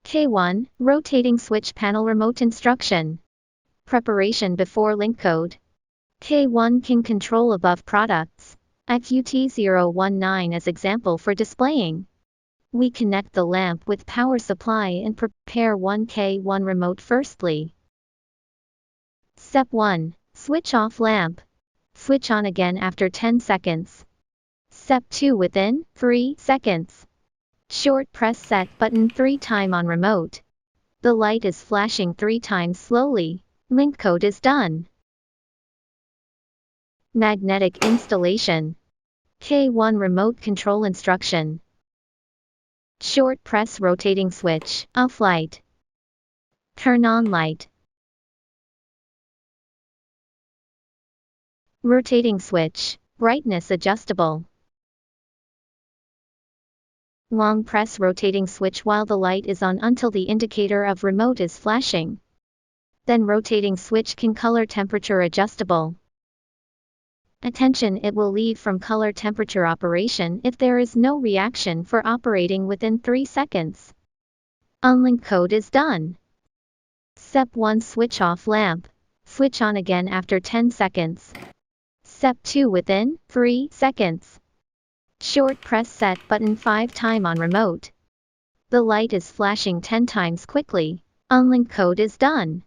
K1. Rotating switch panel remote instruction. Preparation before link code. K1 can control above products. AQT019 as example for displaying. We connect the lamp with power supply and prepare 1K1 remote firstly. Step 1. Switch off lamp. Switch on again after 10 seconds. Step 2. Within 3 seconds. Short press set button 3 times on remote. The light is flashing 3 times slowly. Link code is done. Magnetic installation. K1 remote control instruction. Short press rotating switch, off light. Turn on light. Rotating switch, brightness adjustable. Long press rotating switch while the light is on until the indicator of remote is flashing. Then rotating switch can color temperature adjustable. Attention, it will leave from color temperature operation if there is no reaction for operating within 3 seconds. Unlink code is done. Step 1. Switch off lamp. Switch on again after 10 seconds. Step 2. Within 3 seconds. Short press set button 5 times on remote. The light is flashing 10 times quickly. Unlink code is done.